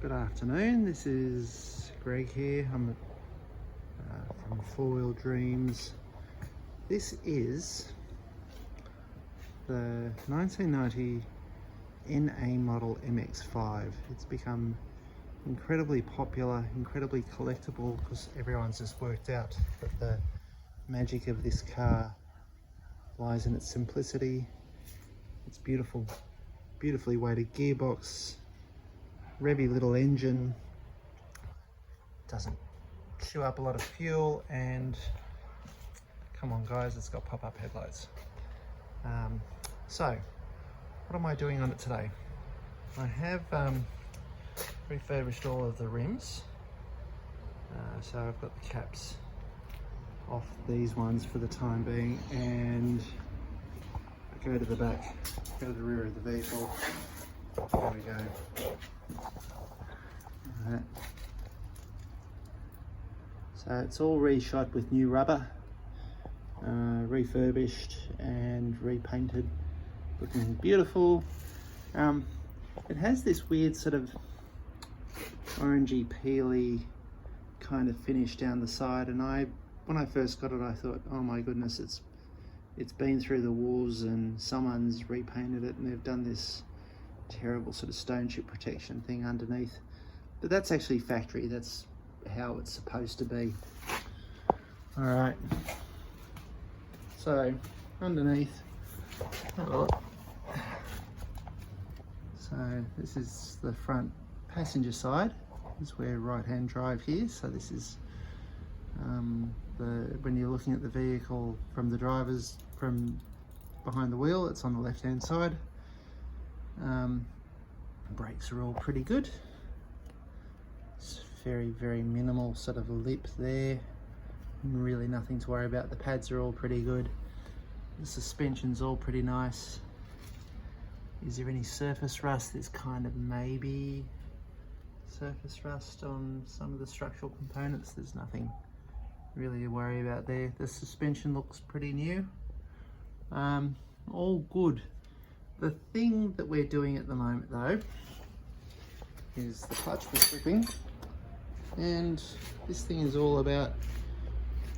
Good afternoon, this is Greg here. I'm from 4 Wheel Dreams. This is the 1990 NA model MX-5. It's become incredibly popular, incredibly collectible, because everyone's just worked out that the magic of this car lies in its simplicity. It's beautiful, beautifully weighted gearbox, revvy little engine, doesn't chew up a lot of fuel, and come on guys, it's got pop-up headlights. So what am I doing on it today? I have refurbished all of the rims, so I've got the caps off these ones for the time being, and I go to the back, go to the rear of the vehicle. There we go. Alright. So it's all reshot with new rubber, refurbished and repainted, looking beautiful. It has this weird sort of orangey peely kind of finish down the side, and when I first got it I thought, oh my goodness, it's been through the wars and someone's repainted it and they've done this terrible sort of stone chip protection thing underneath. But that's actually factory, that's how it's supposed to be. Alright, so underneath, have a look. So this is the front passenger side. This is where right hand drive here, so this is when you're looking at the vehicle from the from behind the wheel, it's on the left hand side. Brakes are all pretty good. It's very minimal sort of lip there, really nothing to worry about. The pads are all pretty good, the suspension's all pretty nice. Is there any surface rust? There's kind of maybe surface rust on some of the structural components. There's nothing really to worry about there. The suspension looks pretty new. All good. The thing that we're doing at the moment though is the clutch for slipping, and this thing is all about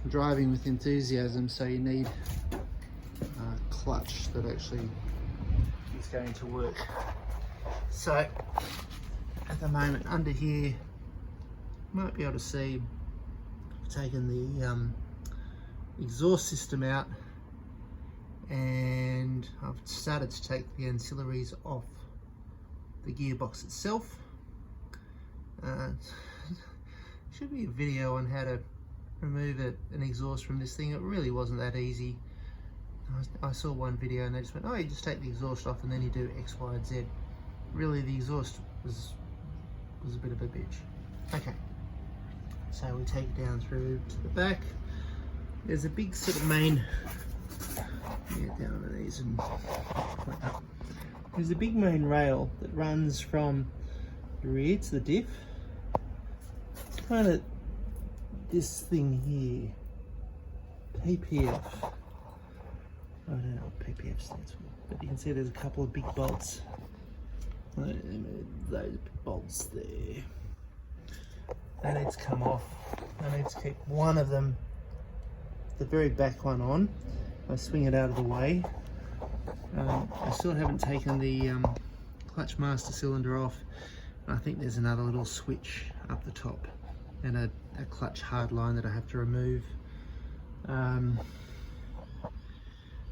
driving with enthusiasm, so you need a clutch that actually is going to work. So at the moment under here, you might be able to see I've taken the exhaust system out, and I've started to take the ancillaries off the gearbox itself. Should be a video on how to remove an exhaust from this thing. It really wasn't that easy. I saw one video and they just went, oh, you just take the exhaust off and then you do X, Y, and Z. Really, the exhaust was a bit of a bitch. Okay, so we take it down through to the back. There's a big sort of main, get down on these and there's a big main rail that runs from the rear to the diff. It's kind of this thing here, PPF. I don't know what PPF stands for, but you can see there's a couple of big bolts. Those bolts there, they need to come off. I need to keep one of them, the very back one, on. I swing it out of the way. I still haven't taken the clutch master cylinder off. I think there's another little switch up the top and a clutch hard line that I have to remove. Then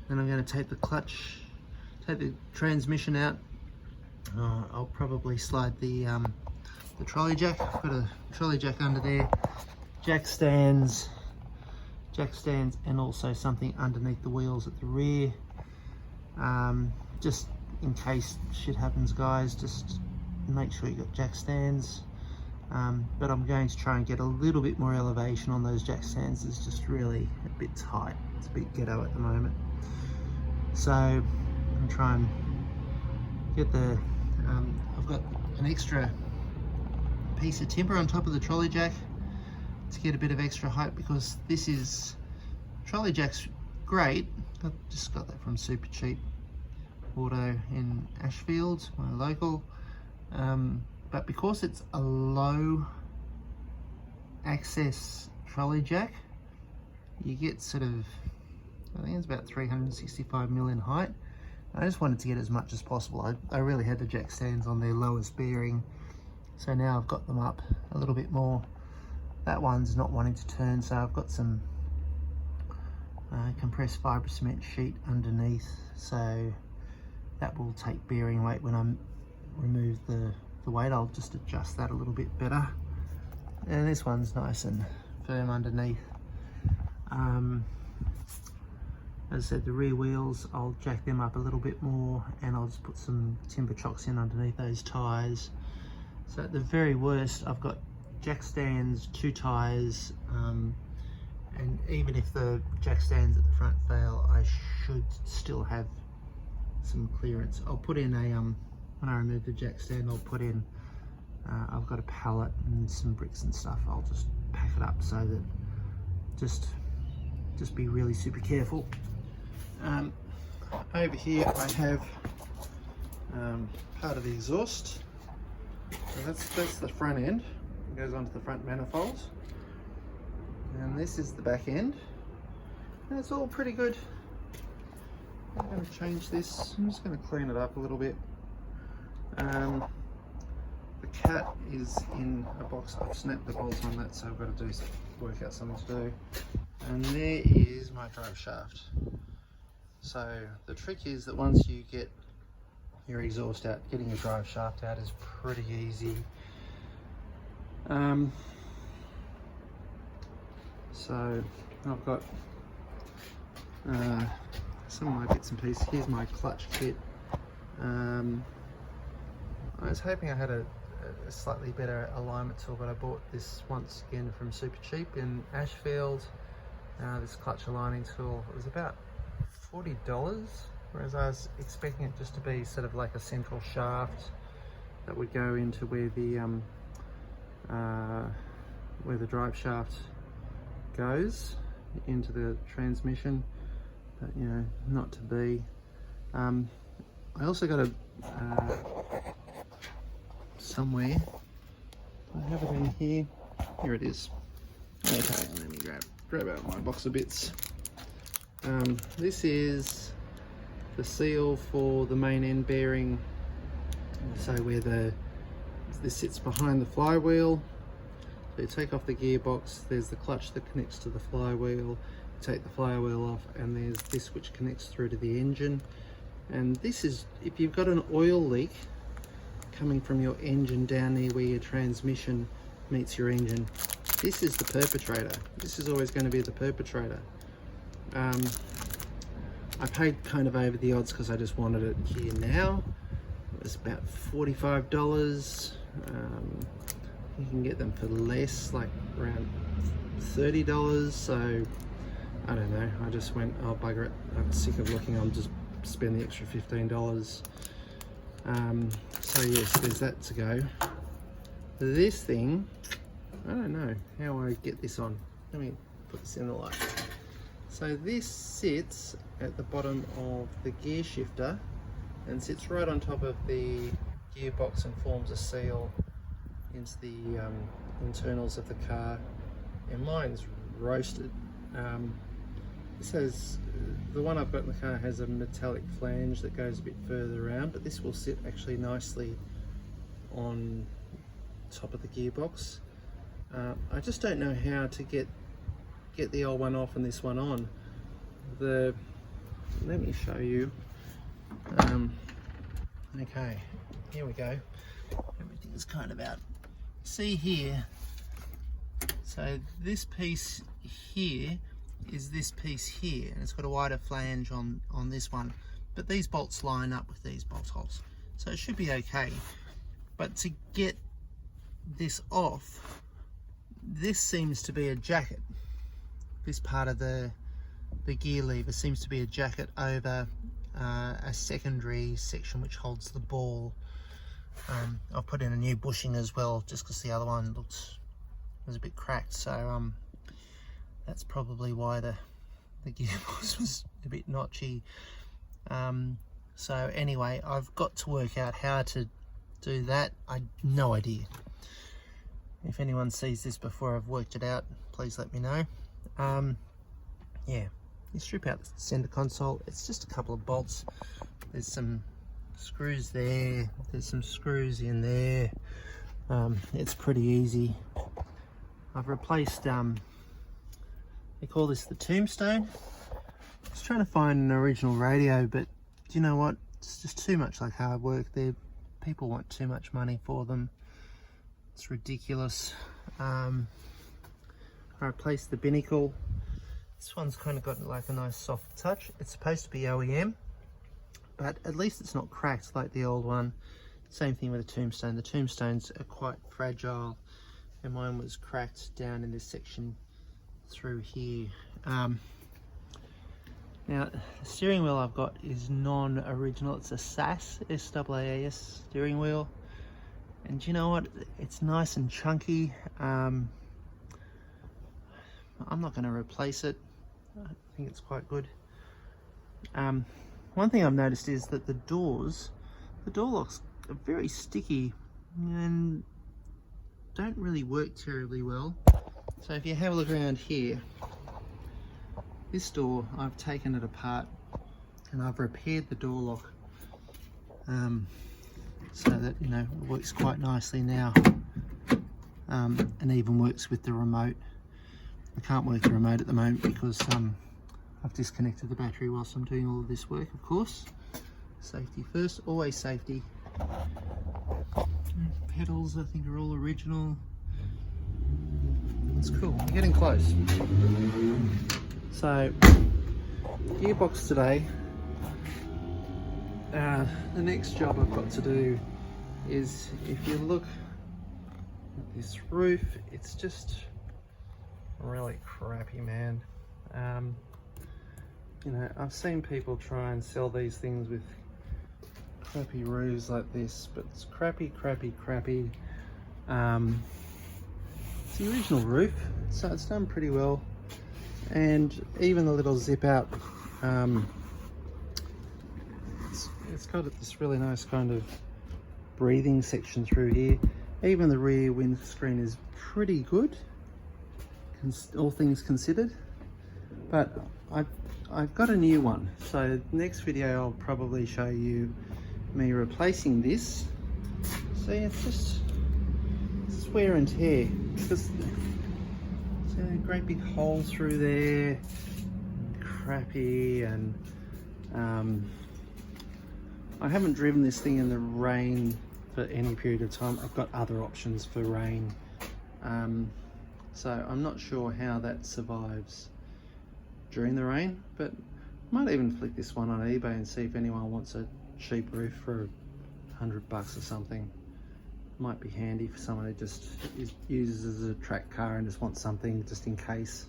I'm going to take the transmission out. I'll probably slide the trolley jack. I've got a trolley jack under there, jack stands, and also something underneath the wheels at the rear. Just in case shit happens, guys, just make sure you got jack stands. But I'm going to try and get a little bit more elevation on those jack stands. It's just really a bit tight. It's a bit ghetto at the moment. So I'm trying to get I've got an extra piece of timber on top of the trolley jack to get a bit of extra height, because trolley jack's great. I just got that from Super Cheap Auto in Ashfield, my local. but because it's a low access trolley jack, you get sort of, I think it's about 365 mil in height. I just wanted to get as much as possible. I really had the jack stands on their lowest bearing, so now I've got them up a little bit more. That one's not wanting to turn, so I've got some compressed fibre cement sheet underneath, so that will take bearing weight when I remove the weight. I'll just adjust that a little bit better. And this one's nice and firm underneath. As I said, the rear wheels, I'll jack them up a little bit more, and I'll just put some timber chocks in underneath those tyres. So at the very worst, I've got jack stands, 2 tyres, and even if the jack stands at the front fail, I should still have some clearance. I'll put in a, when I remove the jack stand, I'll put in, I've got a pallet and some bricks and stuff. I'll just pack it up so that just be really super careful. Over here I have part of the exhaust. So that's the front end. It goes onto the front manifold. And this is the back end. And it's all pretty good. I'm going to change this. I'm just going to clean it up a little bit. The cat is in a box. I've snapped the bolts on that, so I've got to work out something to do. And there is my drive shaft. So the trick is that once you get your exhaust out, getting your drive shaft out is pretty easy. So I've got some of my bits and pieces. Here's my clutch kit. I was hoping I had a slightly better alignment tool, but I bought this once again from Super Cheap in Ashfield. This clutch aligning tool, it was about $40, whereas I was expecting it just to be sort of like a central shaft that would go into where the drive shaft goes into the transmission, but you know, not to be. I also got a somewhere, I have it in here. Here it is. Okay, let me grab out my box of bits. This is the seal for the main end bearing, so where this sits behind the flywheel. So you take off the gearbox, there's the clutch that connects to the flywheel, you take the flywheel off, and there's this which connects through to the engine. And this is, if you've got an oil leak coming from your engine down there where your transmission meets your engine, this is the perpetrator. This is always going to be the perpetrator. I paid kind of over the odds because I just wanted it here now. It was about $45. You can get them for less, like around $30. So I don't know, I just went, oh bugger it, I'm sick of looking, I'll just spend the extra $15. So yes, there's that to go. This thing, I don't know how I get this on. Let me put this in the light. So this sits at the bottom of the gear shifter and sits right on top of the gearbox and forms a seal into the internals of the car. And mine's roasted. This has, the one I've got in the car has a metallic flange that goes a bit further around, but this will sit actually nicely on top of the gearbox. I just don't know how to get the old one off and this one on. Let me show you. Okay, here we go. Everything's kind of out. See here, so this piece here is this piece here, and it's got a wider flange on this one, but these bolts line up with these bolt holes, so it should be okay. But to get this off, this seems to be a jacket. This part of the gear lever seems to be a jacket over a secondary section which holds the ball. I've put in a new bushing as well, just because the other one was a bit cracked, so that's probably why the gearbox was a bit notchy. So anyway, I've got to work out how to do that? No idea. If anyone sees this before I've worked it out, please let me know. Yeah, you strip out the center console. It's just a couple of bolts. There's some screws there. There's some screws in there. It's pretty easy. I've replaced, they call this the tombstone. I was trying to find an original radio, but do you know what? It's just too much like hard work there. People want too much money for them. It's ridiculous. I replaced the binnacle. This one's kind of got like a nice soft touch. It's supposed to be OEM, but at least it's not cracked like the old one. Same thing with the tombstone. The tombstones are quite fragile, and mine was cracked down in this section through here. Now, the steering wheel I've got is non-original. It's a SAS, S-A-A-S steering wheel. And you know what? It's nice and chunky. I'm not going to replace it. I think it's quite good. One thing I've noticed is that the door locks are very sticky and don't really work terribly well. So if you have a look around here, this door, I've taken it apart and I've repaired the door lock so that, you know, it works quite nicely now, and even works with the remote. I can't work the remote at the moment because I've disconnected the battery whilst I'm doing all of this work, of course. Safety first, always safety. Pedals, I think, are all original. It's cool, we're getting close. So, gearbox today. The next job I've got to do is, if you look at this roof, it's just really crappy, man. You know, I've seen people try and sell these things with crappy roofs like this, but it's crappy. It's the original roof, so it's done pretty well. And even the little zip out, it's got this really nice kind of breathing section through here. Even the rear windscreen is pretty good, all things considered. But I've got a new one, so next video I'll probably show you me replacing this. See, it's just wear and tear, because there's a great big hole through there, crappy. And I haven't driven this thing in the rain for any period of time. I've got other options for rain, so I'm not sure how that survives during the rain, but I might even flick this one on eBay and see if anyone wants a cheap roof for $100 or something. Might be handy for someone who just uses as a track car and just wants something just in case.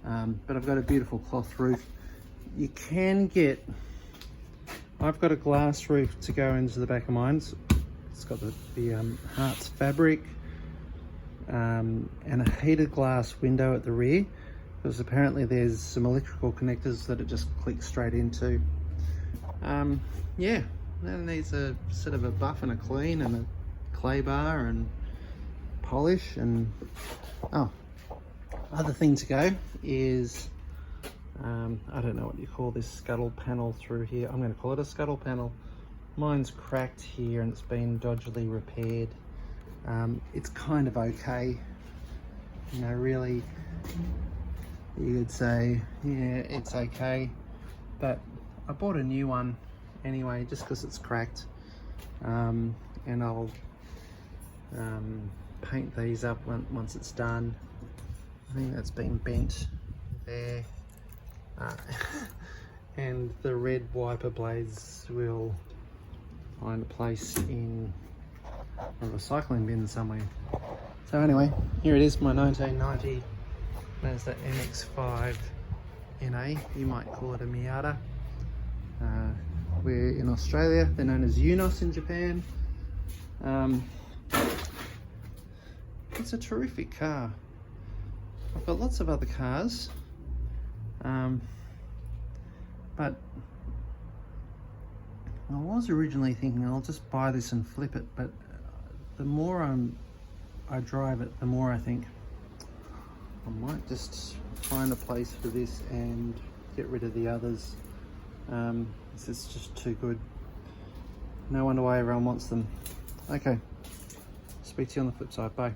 But I've got a beautiful cloth roof. You can get, I've got a glass roof to go into the back of mine. It's got the Hearts fabric and a heated glass window at the rear, because apparently there's some electrical connectors that it just clicks straight into. Yeah, that needs a sort of a buff and a clean and a clay bar and polish. And other thing to go is I don't know what you call this scuttle panel through here. I'm going to call it a scuttle panel. Mine's cracked here and it's been dodgily repaired. It's kind of okay, you know, really you could say, yeah, it's okay, but I bought a new one anyway just because it's cracked. And I'll paint these up once it's done. I think that's been bent there. And the red wiper blades will find a place in a recycling bin somewhere. So anyway, here it is, my 1990 Mazda MX-5 NA. You might call it a Miata. We're in Australia. They're known as Unos in Japan. It's a terrific car. I've got lots of other cars, but I was originally thinking I'll just buy this and flip it, but the more I drive it, the more I think I might just find a place for this and get rid of the others. This is just too good. No wonder why everyone wants them. Okay, speak to you on the flip side. Bye.